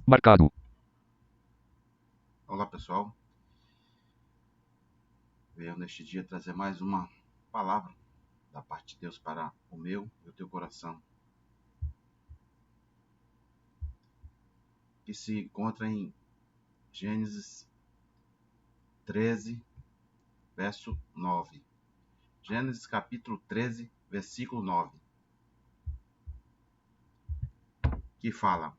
Marcado. Olá pessoal, venho neste dia trazer mais uma palavra da parte de Deus para o meu e o teu coração, que se encontra em Gênesis 13, verso 9. Gênesis capítulo 13, versículo 9, que fala: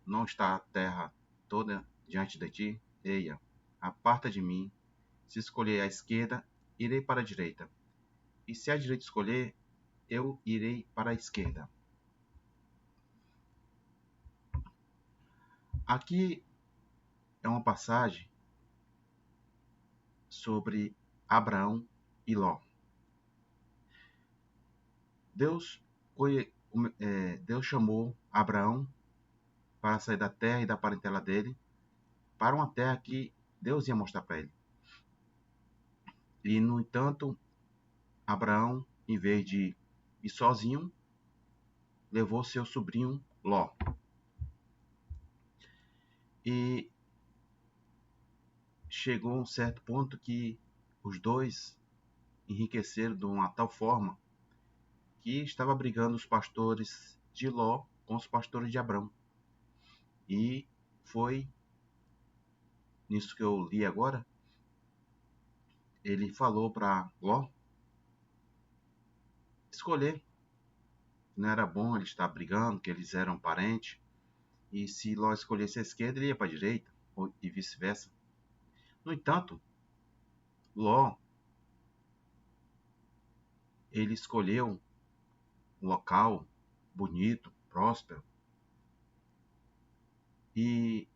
Não está a terra toda diante de ti? Eia, aparta de mim. Se escolher a esquerda, irei para a direita. E se a direita escolher, eu irei para a esquerda. Aqui é uma passagem sobre Abraão e Ló. Deus chamou Abraão para sair da terra e da parentela dele para uma terra que Deus ia mostrar para ele. E, no entanto, Abraão, em vez de ir sozinho, levou seu sobrinho Ló. E chegou a um certo ponto que os dois enriqueceram de uma tal forma que estava brigando os pastores de Ló com os pastores de Abraão. E foi nisso que eu li agora. Ele falou para Ló escolher. Não era bom ele estar brigando, que eles eram parentes. E se Ló escolhesse a esquerda, ele ia para a direita, e vice-versa. No entanto, Ló, ele escolheu um local bonito, próspero. E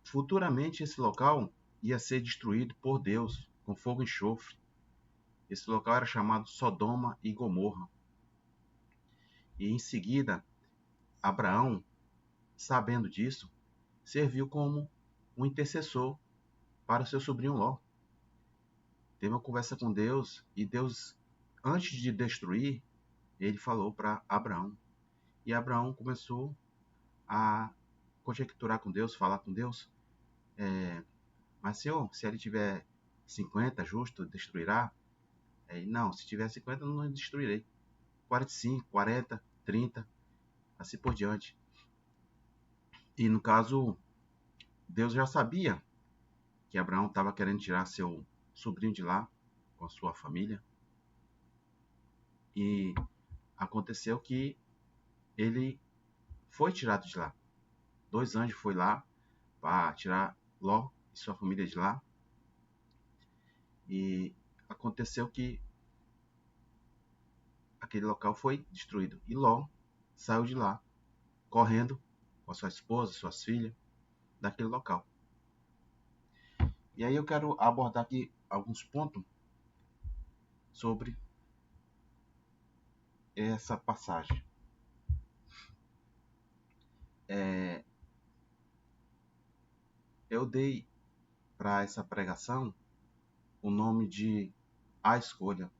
futuramente esse local ia ser destruído por Deus com fogo e enxofre. Esse local era chamado Sodoma e Gomorra. E em seguida, Abraão, sabendo disso, serviu como um intercessor para o seu sobrinho Ló. Teve uma conversa com Deus e Deus, antes de destruir, ele falou para Abraão. E Abraão começou a conjecturar com Deus, falar com Deus. Mas, Senhor, se ele tiver 50, justo, destruirá? Não, se tiver 50, não destruirei. 45, 40, 30, assim por diante. E no caso, Deus já sabia que Abraão estava querendo tirar seu sobrinho de lá, com a sua família. E aconteceu que ele foi tirado de lá. 2 anjos foram lá para tirar Ló e sua família de lá. E aconteceu que aquele local foi destruído. E Ló saiu de lá, correndo com a sua esposa, suas filhas, daquele local. E aí eu quero abordar aqui alguns pontos sobre essa passagem. Eu dei para essa pregação o nome de A Escolha.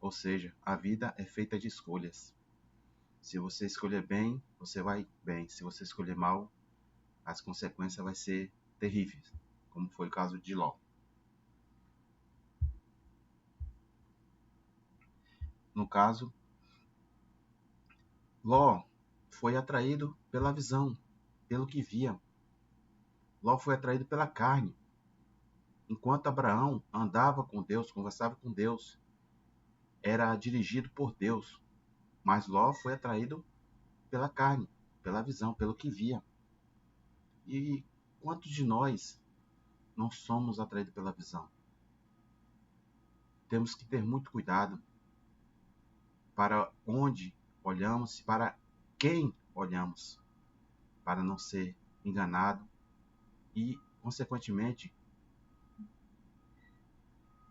Ou seja, a vida é feita de escolhas. Se você escolher bem, você vai bem. Se você escolher mal, as consequências vão ser terríveis, como foi o caso de Ló. No caso, Ló foi atraído pela visão, pelo que via. Ló foi atraído pela carne. Enquanto Abraão andava com Deus, conversava com Deus, era dirigido por Deus. Mas Ló foi atraído pela carne, pela visão, pelo que via. E quantos de nós não somos atraídos pela visão? Temos que ter muito cuidado para onde olhamos, para quem olhamos, para não ser enganado e, consequentemente,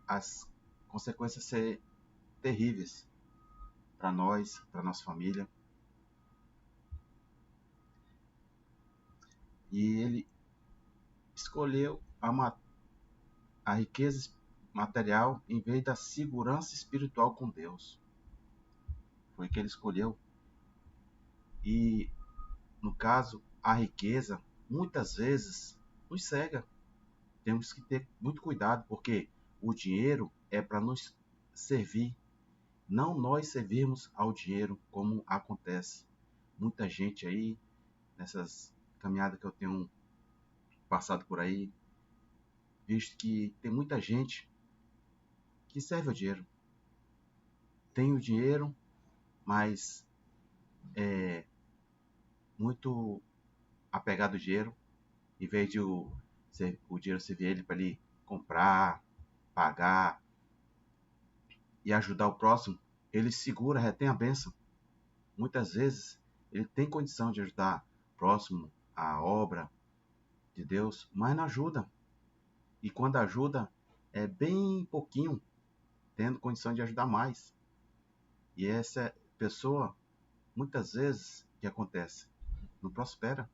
as consequências ser terríveis para nós, para nossa família. E ele escolheu a riqueza material em vez da segurança espiritual com Deus. Foi o que ele escolheu. E caso, a riqueza, muitas vezes, nos cega. Temos que ter muito cuidado, porque o dinheiro é para nos servir, não nós servirmos ao dinheiro, como acontece. Muita gente aí, nessas caminhadas que eu tenho passado por aí, visto que tem muita gente que serve ao dinheiro. Tem o dinheiro, mas é muito apegado ao dinheiro, em vez de o dinheiro servir ele para ele comprar, pagar e ajudar o próximo, ele segura, retém a bênção. Muitas vezes ele tem condição de ajudar o próximo, a obra de Deus, mas não ajuda. E quando ajuda, é bem pouquinho, tendo condição de ajudar mais. E essa pessoa, muitas vezes, o que acontece? Não prospera.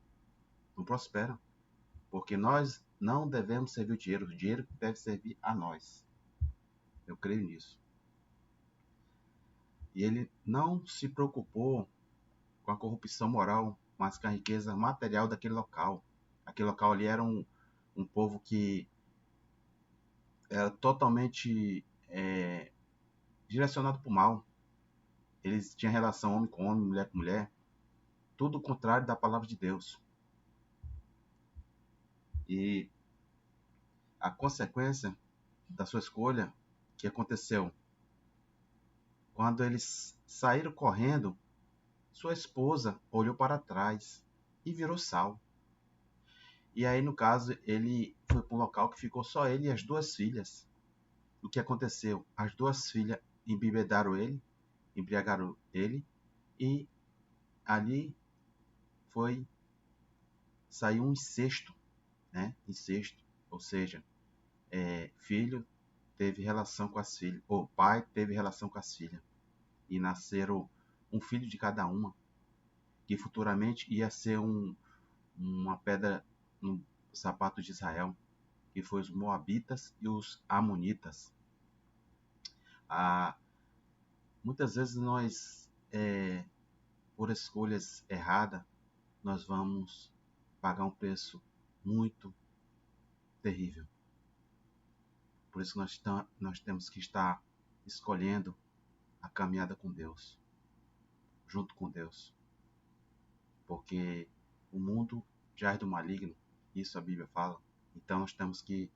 Não prospera. Porque nós não devemos servir o dinheiro deve servir a nós. Eu creio nisso. E ele não se preocupou com a corrupção moral, mas com a riqueza material daquele local. Aquele local ali era um povo que era totalmente direcionado para o mal. Eles tinham relação homem com homem, mulher com mulher, tudo o contrário da palavra de Deus. E a consequência da sua escolha, que aconteceu quando eles saíram correndo, sua esposa olhou para trás e virou sal. E aí, no caso, ele foi para um local que ficou só ele e as duas filhas. O que aconteceu? As duas filhas embriagaram ele, e ali saiu um incesto, né? Incesto, ou seja, filho teve relação com as filhas, o pai teve relação com as filhas, e nasceram um filho de cada uma, que futuramente ia ser uma pedra no sapato de Israel, que foi os Moabitas e os Amonitas. Muitas vezes nós, por escolhas erradas, nós vamos pagar um preço muito terrível. Por isso nós temos que estar escolhendo a caminhada com Deus, junto com Deus. Porque o mundo jaz do maligno, isso a Bíblia fala. Então nós temos que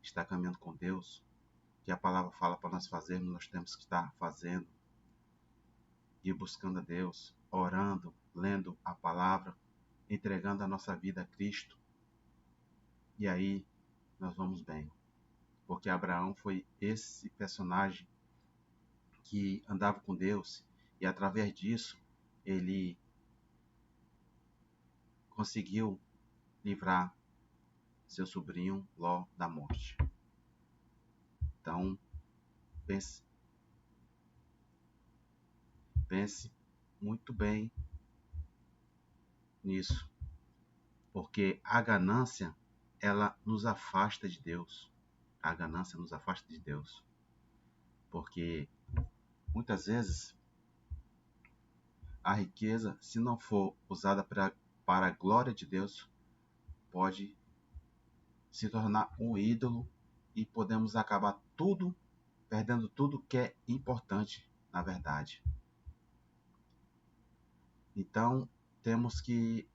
estar caminhando com Deus, que a palavra fala para nós fazermos, nós temos que estar fazendo, ir buscando a Deus, orando, lendo a palavra, entregando a nossa vida a Cristo. E aí nós vamos bem. Porque Abraão foi esse personagem que andava com Deus, e através disso ele conseguiu livrar seu sobrinho Ló da morte. Então, pense muito bem nisso, porque a ganância, ela nos afasta de Deus. A ganância nos afasta de Deus, porque muitas vezes a riqueza, se não for usada para a glória de Deus, pode se tornar um ídolo, e podemos acabar perdendo tudo que é importante, na verdade. Então, temos que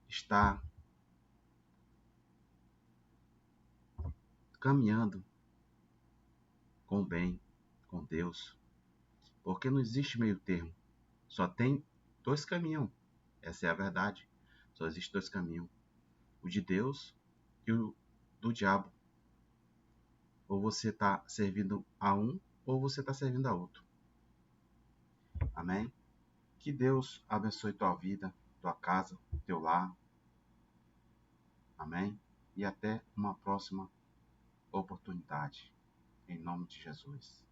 estar caminhando com o bem, com Deus, porque não existe meio termo. Só tem dois caminhos. Essa é a verdade. Só existe dois caminhos: o de Deus e o do diabo. Ou você está servindo a um, ou você está servindo a outro. Amém? Que Deus abençoe tua vida, tua casa, teu lar. Amém? E até uma próxima oportunidade. Em nome de Jesus.